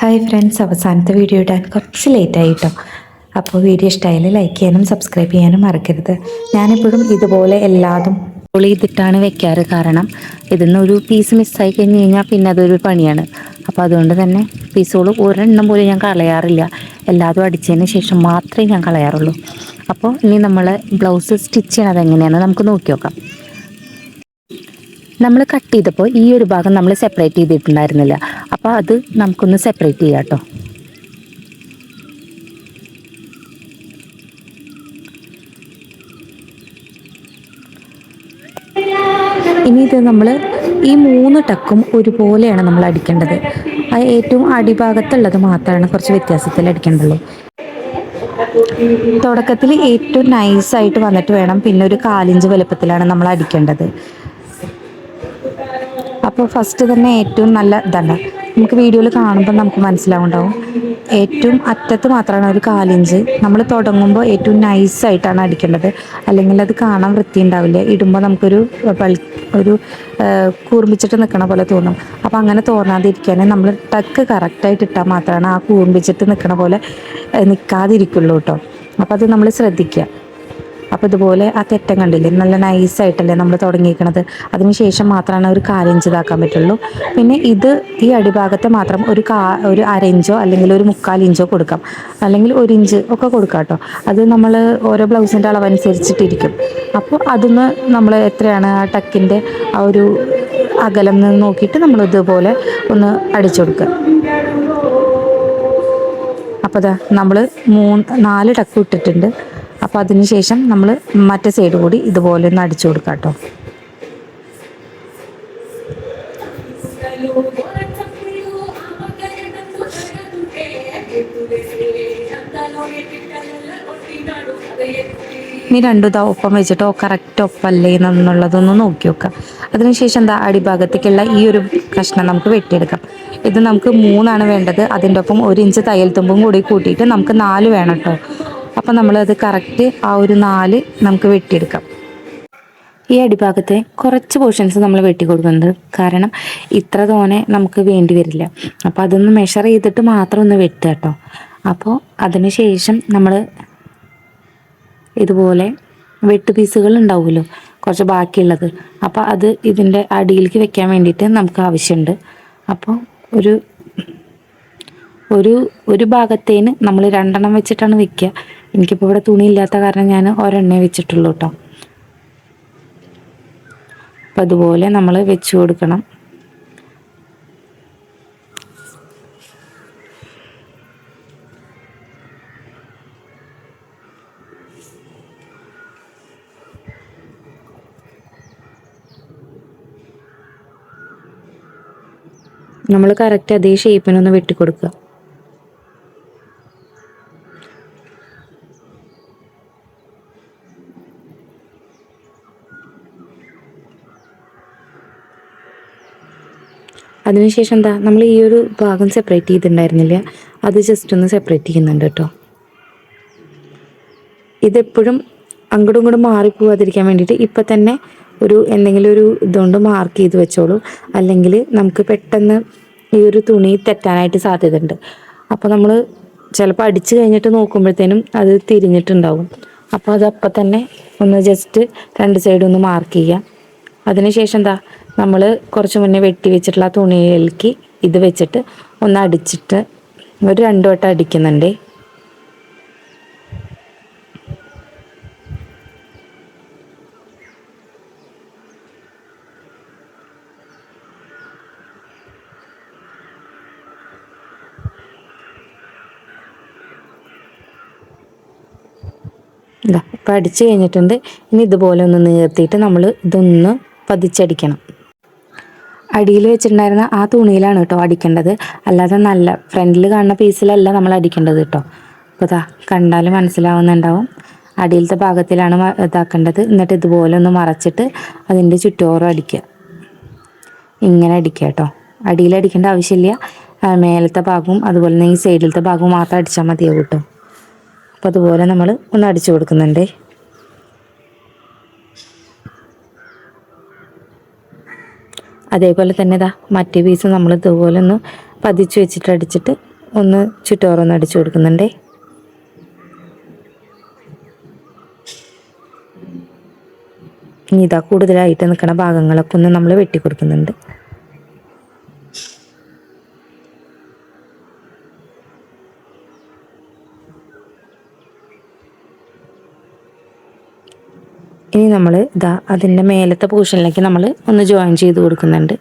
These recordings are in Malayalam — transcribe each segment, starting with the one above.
ഹായ് ഫ്രണ്ട്സ്, അവസാനത്തെ വീഡിയോ ഇടാൻ കുറച്ച് ലേറ്റായിട്ടോ. അപ്പോൾ വീഡിയോ ഇഷ്ടമായാലും ലൈക്ക് ചെയ്യാനും സബ്സ്ക്രൈബ് ചെയ്യാനും മറക്കരുത്. ഞാനെപ്പോഴും ഇതുപോലെ എല്ലാതും ചെയ്തിട്ടാണ് വെക്കാറ്. കാരണം ഇതിന്ന് ഒരു പീസ് മിസ്സായി കഴിഞ്ഞ് കഴിഞ്ഞാൽ പിന്നെ അതൊരു പണിയാണ്. അപ്പോൾ അതുകൊണ്ട് തന്നെ പീസുകൾ ഒരെണ്ണം പോലും ഞാൻ കളയാറില്ല. എല്ലാതും അടിച്ചതിന് ശേഷം മാത്രമേ ഞാൻ കളയാറുള്ളൂ. അപ്പോൾ ഇനി നമ്മൾ ബ്ലൗസ് സ്റ്റിച്ച് ചെയ്യണത് എങ്ങനെയാണെന്ന് നമുക്ക് നോക്കി നോക്കാം. നമ്മൾ കട്ട് ചെയ്തപ്പോൾ ഈ ഒരു ഭാഗം നമ്മൾ സെപ്പറേറ്റ് ചെയ്തിട്ടുണ്ടായിരുന്നില്ല. അപ്പോൾ അത് നമുക്കൊന്ന് സെപ്പറേറ്റ് ചെയ്യാം കേട്ടോ. ഇനി ഇത് നമ്മൾ ഈ 3 ടക്കും ഒരുപോലെയാണ് നമ്മൾ അടിക്കേണ്ടത്. ആ ഏറ്റവും അടിഭാഗത്തുള്ളത് മാത്രമാണ് കുറച്ച് വ്യത്യാസത്തിൽ അടിക്കേണ്ടുള്ളൂ. തുടക്കത്തിൽ ഏറ്റവും നൈസായിട്ട് വന്നിട്ട് വേണം പിന്നെ ഒരു 1/4 ഇഞ്ച് വലുപ്പത്തിലാണ് നമ്മൾ അടിക്കേണ്ടത്. അപ്പോൾ ഫസ്റ്റ് തന്നെ ഏറ്റവും നല്ല ഇതാണ്, നമുക്ക് വീഡിയോയിൽ കാണുമ്പോൾ നമുക്ക് മനസ്സിലാവുണ്ടാവും. ഏറ്റവും അറ്റത്ത് മാത്രമാണ് ഒരു 1/4 ഇഞ്ച്. നമ്മൾ തുടങ്ങുമ്പോൾ ഏറ്റവും നൈസായിട്ടാണ് അടിക്കേണ്ടത്, അല്ലെങ്കിൽ അത് കാണാൻ വൃത്തി ഉണ്ടാവില്ല. ഇടുമ്പോൾ നമുക്കൊരു കൂർമ്പിച്ചിട്ട് നിൽക്കണ പോലെ തോന്നും. അപ്പോൾ അങ്ങനെ തോന്നാതിരിക്കാൻ നമ്മൾ ടക്ക് കറക്റ്റായിട്ട് ഇട്ടാൽ മാത്രമാണ് ആ കൂർമ്പിച്ചിട്ട് നിൽക്കണ പോലെ നിൽക്കാതിരിക്കുള്ളൂ കേട്ടോ. അപ്പോൾ അത് നമ്മൾ ശ്രദ്ധിക്കുക. അപ്പോൾ ഇതുപോലെ ആ തെറ്റം കണ്ടില്ലേ, നല്ല നൈസായിട്ടല്ലേ നമ്മൾ തുടങ്ങിയിരിക്കണത്. അതിനുശേഷം മാത്രമാണ് ഒരു 1/4 ഇഞ്ച് ഇതാക്കാൻ പറ്റുള്ളൂ. പിന്നെ ഈ അടിഭാഗത്തെ മാത്രം ഒരു 1/2 ഇഞ്ചോ അല്ലെങ്കിൽ ഒരു 1/4 ഇഞ്ചോ കൊടുക്കാം, അല്ലെങ്കിൽ 1 ഇഞ്ച് ഒക്കെ കൊടുക്കാം കേട്ടോ. അത് നമ്മൾ ഓരോ ബ്ലൗസിൻ്റെ അളവനുസരിച്ചിട്ടിരിക്കും. അപ്പോൾ അതിന്ന് നമ്മൾ എത്രയാണ് ആ ടക്കിൻ്റെ ആ ഒരു അകലം നിന്ന് നോക്കിയിട്ട് നമ്മൾ ഇതുപോലെ ഒന്ന് അടിച്ചു കൊടുക്കുക. അപ്പോൾ അതാ നമ്മൾ 4 ടക്ക് ഇട്ടിട്ടുണ്ട്. അപ്പോൾ അതിന് ശേഷം നമ്മൾ മറ്റേ സൈഡ് കൂടി ഇതുപോലെ ഒന്ന് അടിച്ചു കൊടുക്കാം കേട്ടോ. ഇനി രണ്ടും ഇതാ ഒപ്പം വെച്ചിട്ടോ കറക്റ്റ് ഒപ്പല്ലേ എന്നുള്ളതൊന്ന് നോക്കി നോക്കുക. അതിനുശേഷം എന്താ അടിഭാഗത്തേക്കുള്ള ഈ ഒരു കഷ്ണം നമുക്ക് വെട്ടിയെടുക്കാം. ഇത് നമുക്ക് 3 വേണ്ടത്. അതിൻ്റെ ഒപ്പം 1 ഇഞ്ച് തയ്യൽ തുമ്പും കൂടി കൂട്ടിയിട്ട് നമുക്ക് 4 വേണം കേട്ടോ. അപ്പം നമ്മളത് കറക്റ്റ് ആ ഒരു 4 നമുക്ക് വെട്ടിയെടുക്കാം. ഈ അടിഭാഗത്തെ കുറച്ച് പോർഷൻസ് നമ്മൾ വെട്ടി കൊടുക്കുന്നത്, കാരണം ഇത്ര തോനെ നമുക്ക് വേണ്ടി വരില്ല. അപ്പോൾ അതൊന്ന് മെഷർ ചെയ്തിട്ട് മാത്രം ഒന്ന് വെട്ടുക കേട്ടോ. അപ്പോൾ അതിന് ശേഷം നമ്മൾ ഇതുപോലെ വെട്ട് പീസുകൾ ഉണ്ടാവുമല്ലോ കുറച്ച് ബാക്കിയുള്ളത്, അപ്പോൾ അത് ഇതിൻ്റെ അടിയിലേക്ക് വെക്കാൻ വേണ്ടിയിട്ട് നമുക്ക് ആവശ്യമുണ്ട്. അപ്പോൾ ഒരു ഭാഗത്തേന് നമ്മൾ 2 വെച്ചിട്ടാണ് വെക്കുക. എനിക്കിപ്പോൾ ഇവിടെ തുണി ഇല്ലാത്ത കാരണം ഞാൻ ഒരെണ്ണേ വെച്ചിട്ടുള്ളൂ കേട്ടോ. അപ്പം അതുപോലെ നമ്മൾ വെച്ച് കൊടുക്കണം. നമ്മൾ കറക്റ്റ് അതേ ഷേപ്പിനൊന്ന് വെട്ടിക്കൊടുക്കുക. അതിനുശേഷം എന്താ നമ്മൾ ഈ ഒരു ഭാഗം സെപ്പറേറ്റ് ചെയ്തിട്ടുണ്ടായിരുന്നില്ല, അത് ജസ്റ്റ് ഒന്ന് സെപ്പറേറ്റ് ചെയ്യുന്നുണ്ട് കേട്ടോ. ഇതെപ്പോഴും അങ്ങോട്ടും ഇങ്ങോട്ടും മാറിപ്പോവാതിരിക്കാൻ വേണ്ടിയിട്ട് ഇപ്പം തന്നെ എന്തെങ്കിലും ഒരു ഇതുകൊണ്ട് മാർക്ക് ചെയ്ത് വെച്ചോളൂ. അല്ലെങ്കിൽ നമുക്ക് പെട്ടെന്ന് ഈ ഒരു തുണി തെറ്റാനായിട്ട് സാധ്യതയുണ്ട്. അപ്പോൾ നമ്മൾ ചിലപ്പോൾ അടിച്ച് കഴിഞ്ഞിട്ട് നോക്കുമ്പോഴത്തേനും അത് തിരിഞ്ഞിട്ടുണ്ടാവും. അപ്പോൾ അത് അപ്പം തന്നെ ഒന്ന് ജസ്റ്റ് 2 സൈഡും ഒന്ന് മാർക്ക് ചെയ്യുക. അതിനുശേഷം എന്താ നമ്മൾ കുറച്ച് മുന്നേ വെട്ടി വെച്ചിട്ടുള്ള തുണിയിലേക്ക് ഇത് വെച്ചിട്ട് ഒന്ന് അടിച്ചിട്ട് ഒരു 2 വട്ടം അടിക്കുന്നുണ്ട്. ഇതാ ഇപ്പം അടിച്ച് കഴിഞ്ഞിട്ടുണ്ട്. ഇനി ഇതുപോലെ ഒന്ന് നീർത്തിയിട്ട് നമ്മൾ ഇതൊന്ന് പതിച്ചടിക്കണം. അടിയിൽ വെച്ചിട്ടുണ്ടായിരുന്ന ആ തുണിയിലാണ് കേട്ടോ അടിക്കേണ്ടത്, അല്ലാതെ നല്ല ഫ്രണ്ടിൽ കാണുന്ന പീസിലല്ല നമ്മൾ അടിക്കേണ്ടത് കേട്ടോ. അപ്പോൾ ഇതാ കണ്ടാൽ മനസ്സിലാവുന്നുണ്ടാവും. അടിയിലത്തെ ഭാഗത്തിലാണ് ഇതാക്കേണ്ടത്. എന്നിട്ട് ഇതുപോലെ ഒന്ന് മറച്ചിട്ട് അതിൻ്റെ ചുറ്റോറും അടിക്കുക. ഇങ്ങനെ അടിക്കുക കേട്ടോ. അടിയിലടിക്കേണ്ട ആവശ്യമില്ല, മേലത്തെ ഭാഗവും അതുപോലെ തന്നെ ഈ സൈഡിലത്തെ ഭാഗവും മാത്രം അടിച്ചാൽ മതിയാവും കേട്ടോ. അപ്പോൾ അതുപോലെ നമ്മൾ ഒന്ന് അടിച്ചു കൊടുക്കുന്നുണ്ട്. അതേപോലെ തന്നെ ഇതാ മറ്റേ പീസ് നമ്മൾ ഇതുപോലെ ഒന്ന് പതിച്ച് വെച്ചിട്ട് അടിച്ചിട്ട് ഒന്ന് ചുറ്റോറൊന്ന് അടിച്ചു കൊടുക്കുന്നുണ്ടേ. ഇനി ഇതാ കൂടുതലായിട്ട് നിൽക്കുന്ന ഭാഗങ്ങളൊക്കെ ഒന്ന് നമ്മൾ വെട്ടിക്കൊടുക്കുന്നുണ്ട്. ഇനി നമ്മൾ ഇതാ അതിൻ്റെ മേലത്തെ പോർഷനിലേക്ക് നമ്മൾ ഒന്ന് ജോയിൻ ചെയ്ത് കൊടുക്കുന്നുണ്ട്.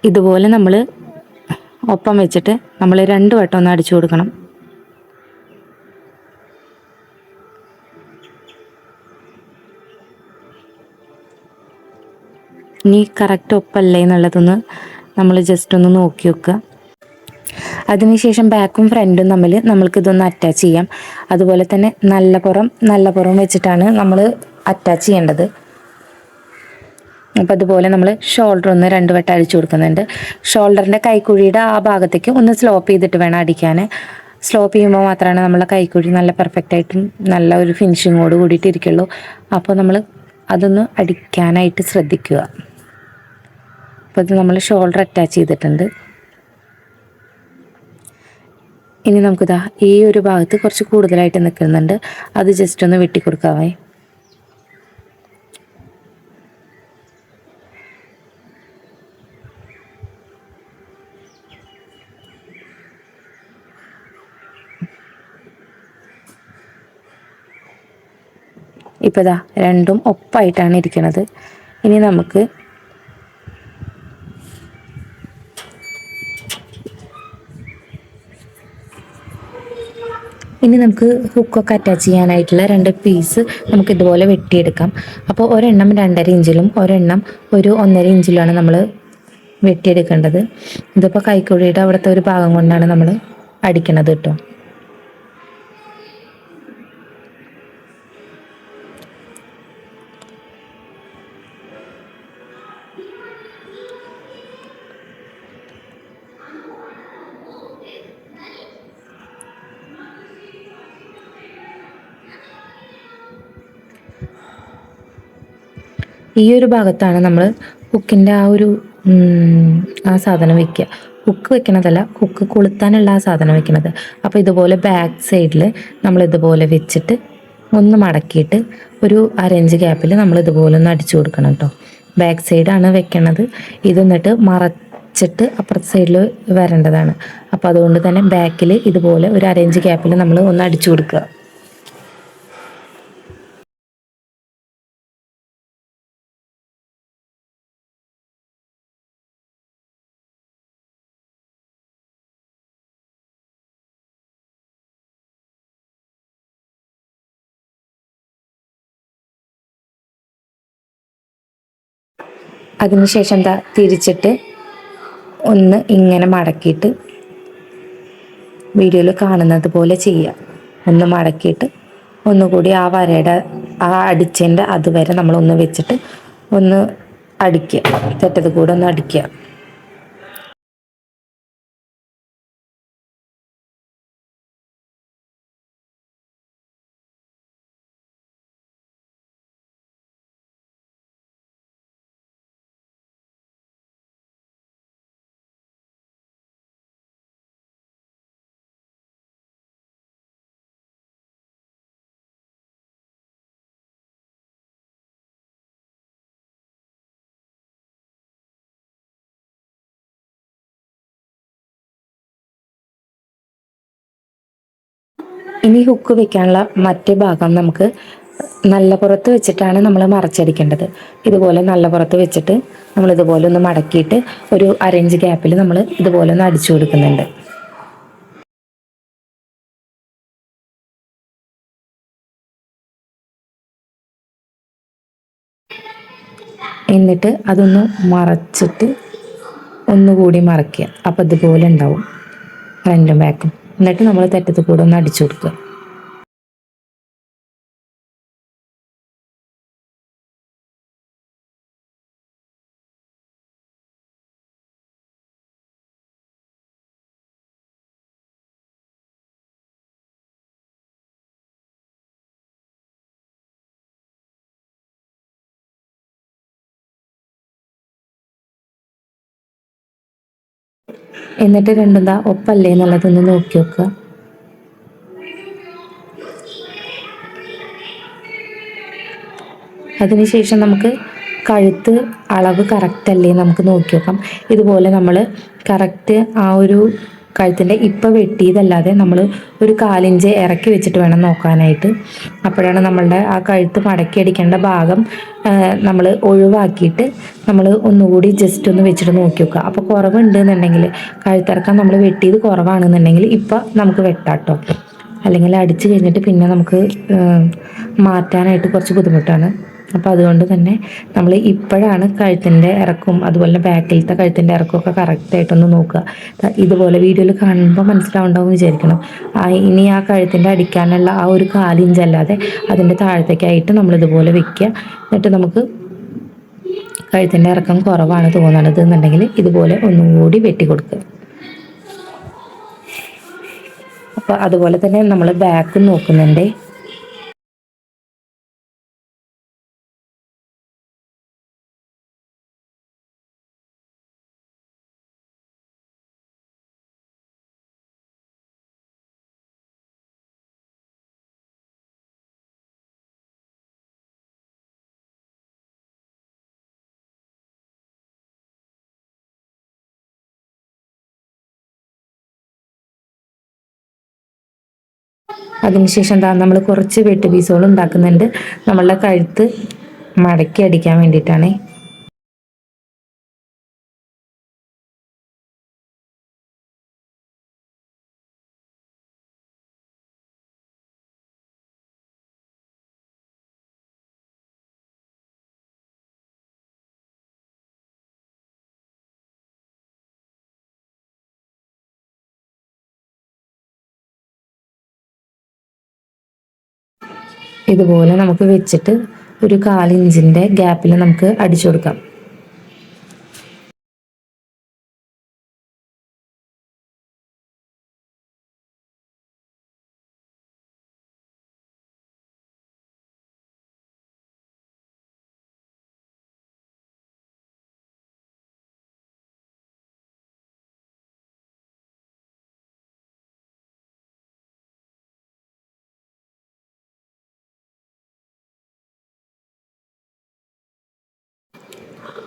ഇതുപോലെ നമ്മൾ ഒപ്പം വെച്ചിട്ട് നമ്മൾ 2 വട്ടം ഒന്ന് അടിച്ചു കൊടുക്കണം. ഇനി കറക്റ്റ് ഒപ്പല്ലേ എന്നുള്ളതൊന്ന് നമ്മൾ ജസ്റ്റ് ഒന്ന് നോക്കി വെക്കുക. അതിനുശേഷം ബാക്കും ഫ്രണ്ടും തമ്മിൽ നമ്മൾക്കിതൊന്ന് അറ്റാച്ച് ചെയ്യാം. അതുപോലെ തന്നെ നല്ല പുറം വെച്ചിട്ടാണ് നമ്മൾ അറ്റാച്ച് ചെയ്യേണ്ടത്. അപ്പോൾ അതുപോലെ നമ്മൾ ഷോൾഡർ ഒന്ന് 2 വട്ടം അടിച്ചു കൊടുക്കുന്നുണ്ട്. ഷോൾഡറിൻ്റെ കൈക്കുഴിയുടെ ആ ഭാഗത്തേക്ക് ഒന്ന് സ്ലോപ്പ് ചെയ്തിട്ട് വേണം അടിക്കാൻ. സ്ലോപ്പ് ചെയ്യുമ്പോൾ മാത്രമാണ് നമ്മളെ കൈക്കുഴി നല്ല പെർഫെക്റ്റായിട്ടും നല്ല ഒരു ഫിനിഷിങ്ങോട് കൂടിയിട്ട് ഇരിക്കുള്ളൂ. അപ്പോൾ നമ്മൾ അതൊന്ന് അടിക്കാനായിട്ട് ശ്രദ്ധിക്കുക. അപ്പോൾ ഇത് നമ്മൾ ഷോൾഡർ അറ്റാച്ച് ചെയ്തിട്ടുണ്ട്. ഇനി നമുക്കിതാ ഈ ഒരു ഭാഗത്ത് കുറച്ച് കൂടുതലായിട്ട് നിൽക്കുന്നുണ്ട്, അത് ജസ്റ്റ് ഒന്ന് വെട്ടിക്കൊടുക്കാവേ. ഇപ്പോൾ ഇതാ രണ്ടും ഒപ്പായിട്ടാണ് ഇരിക്കുന്നത്. ഇനി നമുക്ക് ഹുക്കൊക്കെ അറ്റാച്ച് ചെയ്യാനായിട്ടുള്ള 2 പീസ് നമുക്ക് ഇതുപോലെ വെട്ടിയെടുക്കാം. അപ്പോൾ ഒരെണ്ണം 2.5 ഇഞ്ചിലും ഒരെണ്ണം ഒരു 1.5 ഇഞ്ചിലുമാണ് നമ്മൾ വെട്ടിയെടുക്കേണ്ടത്. ഇതിപ്പോൾ കൈക്കുഴിയുടെ അവിടുത്തെ ഒരു ഭാഗം കൊണ്ടാണ് നമ്മൾ അടിക്കണത് കേട്ടോ. ഈ ഒരു ഭാഗത്താണ് നമ്മൾ ഹുക്കിൻ്റെ ആ സാധനം വെക്കുക. ഹുക്ക് വെക്കണതല്ല, ഹുക്ക് കൊളുത്താനുള്ള ആ സാധനം വെക്കണത്. അപ്പോൾ ഇതുപോലെ ബാക്ക് സൈഡിൽ നമ്മൾ ഇതുപോലെ വെച്ചിട്ട് ഒന്ന് മടക്കിയിട്ട് ഒരു 1/2 ഇഞ്ച് ഗ്യാപ്പിൽ നമ്മൾ ഇതുപോലെ ഒന്ന് അടിച്ചു കൊടുക്കണം കേട്ടോ. ബാക്ക് സൈഡാണ് വെക്കണത്. ഇത് എന്നിട്ട് മറച്ചിട്ട് അപ്പുറത്തെ സൈഡിൽ വരേണ്ടതാണ്. അപ്പോൾ അതുകൊണ്ട് തന്നെ ബാക്കിൽ ഇതുപോലെ ഒരു 1/2 ഇഞ്ച് ഗ്യാപ്പിൽ നമ്മൾ ഒന്ന് അടിച്ചു കൊടുക്കുക. അതിനുശേഷം എന്താ തിരിച്ചിട്ട് ഒന്ന് ഇങ്ങനെ മടക്കിയിട്ട് വീഡിയോയിൽ കാണുന്നത് പോലെ ചെയ്യുക. ഒന്ന് മടക്കിയിട്ട് ഒന്നുകൂടി ആ വരയുടെ ആ അടിച്ചതിൻ്റെ അതുവരെ നമ്മളൊന്ന് വെച്ചിട്ട് ഒന്ന് അടിക്കുക. തെറ്റത് കൂടെ ഒന്ന് അടിക്കുക. ഇനി ഹുക്ക് വെക്കാനുള്ള മറ്റേ ഭാഗം നമുക്ക് നല്ല പുറത്ത് വെച്ചിട്ടാണ് നമ്മൾ മറച്ചടിക്കേണ്ടത്. ഇതുപോലെ നല്ല പുറത്ത് വെച്ചിട്ട് നമ്മൾ ഇതുപോലെ ഒന്ന് മടക്കിയിട്ട് ഒരു 1/2 ഇഞ്ച് ഗ്യാപ്പിൽ നമ്മൾ ഇതുപോലെ ഒന്ന് അടിച്ചു കൊടുക്കുന്നുണ്ട്. എന്നിട്ട് അതൊന്ന് മറച്ചിട്ട് ഒന്നുകൂടി മറയ്ക്കുക. അപ്പോൾ ഇതുപോലെ ഉണ്ടാവും ഫ്രണ്ടും ബാക്കും. എന്നിട്ട് നമ്മൾ തെറ്റത്ത് കൂടെ ഒന്ന് അടിച്ചു കൊടുക്കുക. എന്നിട്ട് രണ്ടും ദാ ഒപ്പല്ലേ എന്നുള്ളതൊന്ന് നോക്കി വെക്കുക. അതിനുശേഷം നമുക്ക് കഴുത്ത് അളവ് കറക്റ്റ് അല്ലേ നമുക്ക് നോക്കി നോക്കാം. ഇതുപോലെ നമ്മൾ കറക്റ്റ് ആ ഒരു കഴുത്തിൻ്റെ ഇപ്പം വെട്ടിയതല്ലാതെ നമ്മൾ ഒരു 1/4 ഇഞ്ച് ഇറക്കി വെച്ചിട്ട് വേണം നോക്കാനായിട്ട്. അപ്പോഴാണ് നമ്മളുടെ ആ കഴുത്ത് മടക്കി അടിക്കേണ്ട ഭാഗം നമ്മൾ ഒഴിവാക്കിയിട്ട് നമ്മൾ ഒന്നുകൂടി ജസ്റ്റ് ഒന്ന് വെച്ചിട്ട് നോക്കി നോക്കുക. അപ്പോൾ കുറവുണ്ട് എന്നുണ്ടെങ്കിൽ, കഴുത്തിറക്കാൻ നമ്മൾ വെട്ടിയത് കുറവാണെന്നുണ്ടെങ്കിൽ ഇപ്പം നമുക്ക് വെട്ടാട്ടോ. അല്ലെങ്കിൽ അടിച്ച് കഴിഞ്ഞിട്ട് പിന്നെ നമുക്ക് മാറ്റാനായിട്ട് കുറച്ച് ബുദ്ധിമുട്ടാണ്. അപ്പോൾ അതുകൊണ്ട് തന്നെ നമ്മൾ ഇപ്പോഴാണ് കഴുത്തിൻ്റെ ഇറക്കും അതുപോലെ തന്നെ ബാക്കിലത്തെ കഴുത്തിൻ്റെ ഇറക്കമൊക്കെ കറക്റ്റായിട്ടൊന്ന് നോക്കുക. ഇതുപോലെ വീഡിയോയിൽ കാണുമ്പോൾ മനസ്സിലാവുണ്ടാവും വിചാരിക്കണം. ഇനി ആ കഴുത്തിൻ്റെ അടിക്കാനുള്ള ആ ഒരു 1/4 ഇഞ്ച് അല്ലാതെ അതിൻ്റെ താഴത്തേക്കായിട്ട് നമ്മളിതുപോലെ വെക്കുക. എന്നിട്ട് നമുക്ക് കഴുത്തിൻ്റെ ഇറക്കം കുറവാണ് തോന്നണത് എന്നുണ്ടെങ്കിൽ ഇതുപോലെ ഒന്നും കൂടി വെട്ടി കൊടുക്കുക. അപ്പോൾ അതുപോലെ തന്നെ നമ്മൾ ബാക്ക് നോക്കുന്നുണ്ട്. അതിനുശേഷം എന്താ നമ്മൾ കുറച്ച് വെട്ട് പീസുകൾ ഉണ്ടാക്കുന്നുണ്ട് നമ്മളുടെ കഴുത്ത് മടക്കി അടിക്കാൻ വേണ്ടിയിട്ടാണ്. ഇതുപോലെ നമുക്ക് വെച്ചിട്ട് ഒരു 1/4 ഇഞ്ചിൻ്റെ ഗ്യാപ്പിൽ നമുക്ക് അടിച്ചു കൊടുക്കാം.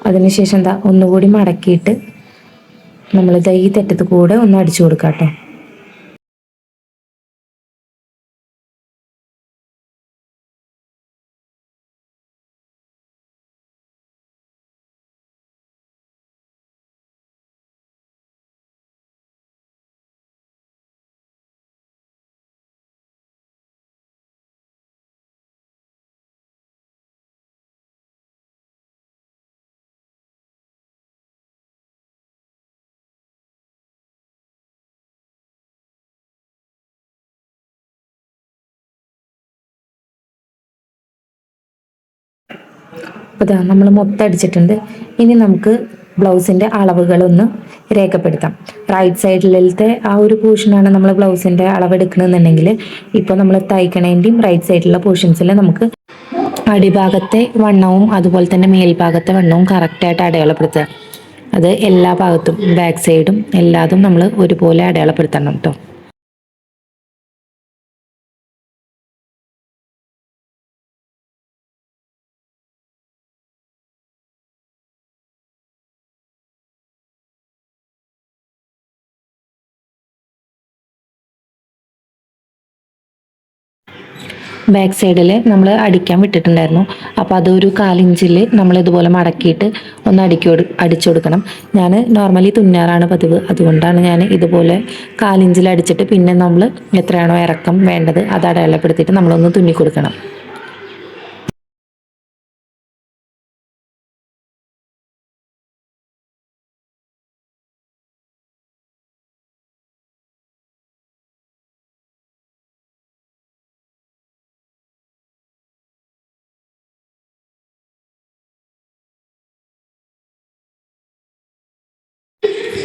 അതിനുശേഷം എന്താ ഒന്നുകൂടി മടക്കിയിട്ട് നമ്മൾ ഈ തെറ്റത്ത് കൂടെ ഒന്ന് അടിച്ചു കൊടുക്കാം കേട്ടോ. അപ്പോൾ ഇതാ നമ്മൾ മൊത്തം അടിച്ചിട്ടുണ്ട്. ഇനി നമുക്ക് ബ്ലൗസിൻ്റെ അളവുകളൊന്ന് രേഖപ്പെടുത്താം. റൈറ്റ് സൈഡിലത്തെ ആ ഒരു പോർഷനാണ് നമ്മൾ ബ്ലൗസിൻ്റെ അളവെടുക്കണമെന്നുണ്ടെങ്കിൽ ഇപ്പോൾ നമ്മൾ തയ്ക്കണേൻ്റെയും റൈറ്റ് സൈഡിലുള്ള പോർഷൻസിൽ നമുക്ക് അടിഭാഗത്തെ വണ്ണവും അതുപോലെ തന്നെ മേൽഭാഗത്തെ വണ്ണവും കറക്റ്റായിട്ട് അടയാളപ്പെടുത്തുക. അത് എല്ലാ ഭാഗത്തും ബാക്ക് സൈഡും എല്ലാതും നമ്മൾ ഒരുപോലെ അടയാളപ്പെടുത്തണം കേട്ടോ. ബാക്ക് സൈഡിൽ നമ്മൾ അടിക്കാൻ വിട്ടിട്ടുണ്ടായിരുന്നു. അപ്പോൾ അതൊരു 1/4 ഇഞ്ചിൽ നമ്മൾ ഇതുപോലെ മടക്കിയിട്ട് ഒന്ന് അടിച്ചു കൊടുക്കണം. ഞാൻ നോർമലി തുന്നാറാണ് പതിവ്, അതുകൊണ്ടാണ് ഞാൻ ഇതുപോലെ 1/4 ഇഞ്ചിൽ അടിച്ചിട്ട് പിന്നെ നമ്മൾ എത്രയാണോ ഇറക്കം വേണ്ടത് അത് അടയാളപ്പെടുത്തിയിട്ട് നമ്മളൊന്ന് തുന്നി കൊടുക്കണം.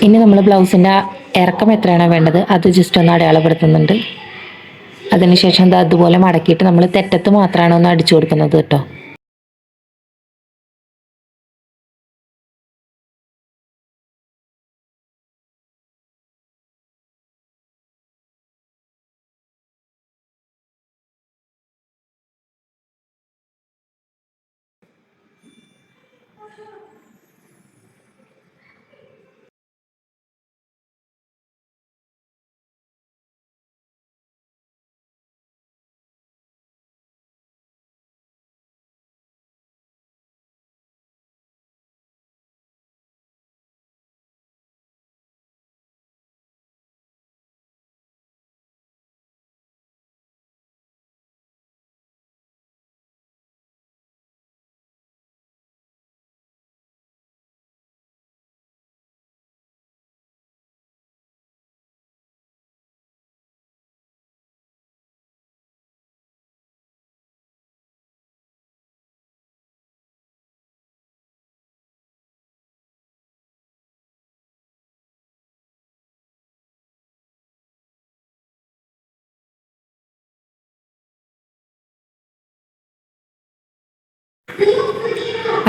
ഇനി നമ്മൾ ബ്ലൗസിൻ്റെ ഇറക്കം എത്രയാണോ വേണ്ടത് അത് ജസ്റ്റ് ഒന്ന് അടയാളപ്പെടുത്തുന്നുണ്ട്. അതിനുശേഷം അത് അതുപോലെ മടക്കിയിട്ട് നമ്മൾ തെറ്റത്ത് മാത്രമാണ് ഒന്ന് അടിച്ചു കൊടുക്കുന്നത് കേട്ടോ.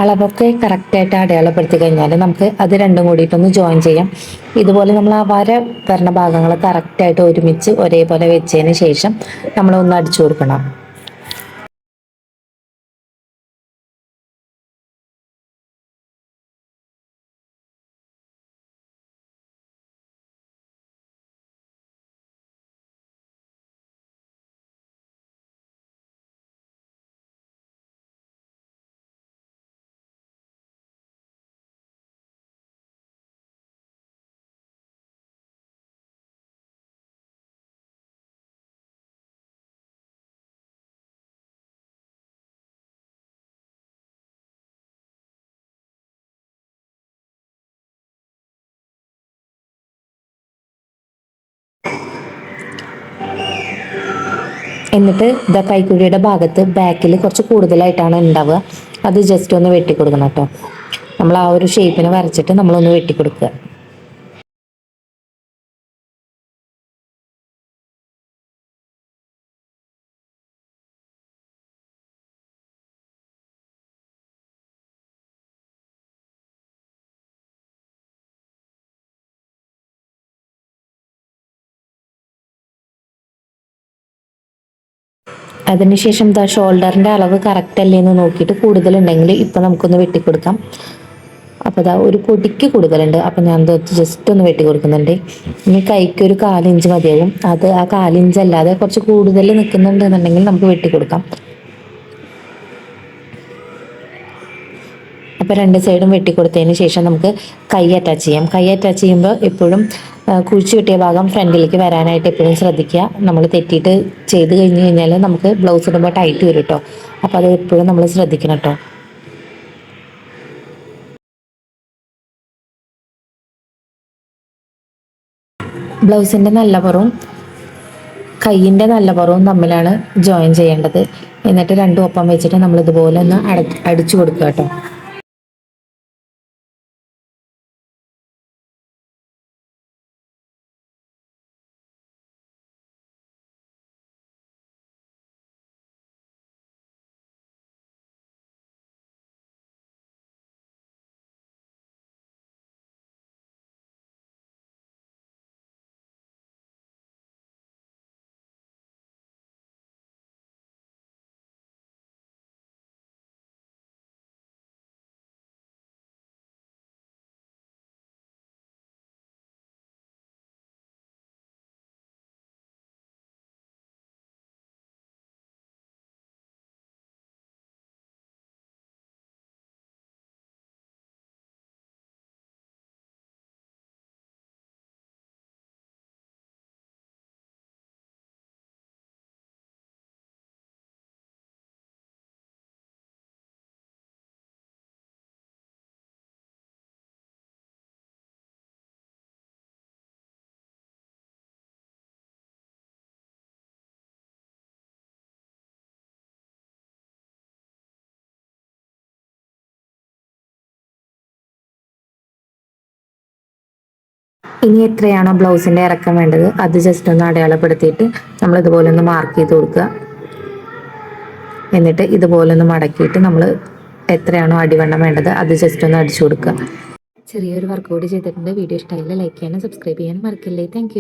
അളവൊക്കെ കറക്റ്റായിട്ട് അടയാളപ്പെടുത്തി കഴിഞ്ഞാൽ നമുക്ക് അത് രണ്ടും കൂടിയിട്ടൊന്ന് ജോയിൻ ചെയ്യാം. ഇതുപോലെ നമ്മൾ ആ വര വരണ ഭാഗങ്ങൾ കറക്റ്റായിട്ട് ഒരുമിച്ച് ഒരേപോലെ വെച്ചതിന് ശേഷം നമ്മളൊന്ന് അടിച്ചു കൊടുക്കണം. എന്നിട്ട് കൈക്കുഴിയുടെ ഭാഗത്ത് ബാക്കിൽ കുറച്ച് കൂടുതലായിട്ടാണ് ഉണ്ടാവുക. അത് ജസ്റ്റ് ഒന്ന് വെട്ടിക്കൊടുക്കണം കേട്ടോ. നമ്മൾ ആ ഒരു ഷേപ്പിന് വരച്ചിട്ട് നമ്മളൊന്ന് വെട്ടിക്കൊടുക്കുക. അതിനുശേഷം ഷോൾഡറിൻ്റെ അളവ് കറക്റ്റ് അല്ലേ എന്ന് നോക്കിയിട്ട് കൂടുതലുണ്ടെങ്കിൽ ഇപ്പം നമുക്കൊന്ന് വെട്ടിക്കൊടുക്കാം. അപ്പോൾ ഒരു പൊടിക്ക് കൂടുതലുണ്ട്, അപ്പം ഞാൻ ജസ്റ്റ് ഒന്ന് വെട്ടി കൊടുക്കുന്നുണ്ട്. ഇനി കൈക്ക് ഒരു 1/4 ഇഞ്ച് മതിയാകും. അത് ആ 1/4 ഇഞ്ച് അല്ലാതെ കുറച്ച് കൂടുതൽ നിൽക്കുന്നുണ്ടെന്നുണ്ടെങ്കിൽ നമുക്ക് വെട്ടിക്കൊടുക്കാം. അപ്പോൾ രണ്ട് സൈഡും വെട്ടിക്കൊടുത്തതിന് ശേഷം നമുക്ക് കൈ അറ്റാച്ച് ചെയ്യാം. കൈ അറ്റാച്ച് ചെയ്യുമ്പോൾ എപ്പോഴും കുഴിച്ച് കിട്ടിയ ഭാഗം ഫ്രണ്ടിലേക്ക് വരാനായിട്ട് എപ്പോഴും ശ്രദ്ധിക്കുക. നമ്മൾ തെറ്റിയിട്ട് ചെയ്ത് കഴിഞ്ഞ് കഴിഞ്ഞാൽ നമുക്ക് ബ്ലൗസ് ഇടുമ്പോൾ ടൈറ്റ് വരും കേട്ടോ. അപ്പോൾ അത് എപ്പോഴും നമ്മൾ ശ്രദ്ധിക്കണം കേട്ടോ. ബ്ലൗസിൻ്റെ നല്ല പുറവും കൈയിൻ്റെ നല്ല പുറവും തമ്മിലാണ് ജോയിൻ ചെയ്യേണ്ടത്. എന്നിട്ട് രണ്ടും ഒപ്പം വെച്ചിട്ട് നമ്മൾ ഇതുപോലെ ഒന്ന് അടിച്ചു കൊടുക്കുക കേട്ടോ. ഇനി എത്രയാണോ ബ്ലൗസിൻ്റെ ഇറക്കം വേണ്ടത് അത് ജസ്റ്റ് ഒന്ന് അടയാളപ്പെടുത്തിയിട്ട് നമ്മൾ ഇതുപോലെ ഒന്ന് മാർക്ക് ചെയ്ത് കൊടുക്കുക. എന്നിട്ട് ഇതുപോലെ ഒന്ന് മടക്കിയിട്ട് നമ്മൾ എത്രയാണോ അടിവണ്ണം വേണ്ടത് അത് ജസ്റ്റ് ഒന്ന് അടിച്ചു കൊടുക്കുക. ചെറിയൊരു വർക്ക് കൂടി ചെയ്തിട്ടുണ്ട്. വീഡിയോ ഇഷ്ടമായില്ല ലൈക്ക് ചെയ്യാനും സബ്സ്ക്രൈബ് ചെയ്യാനും മറക്കില്ലേ. താങ്ക്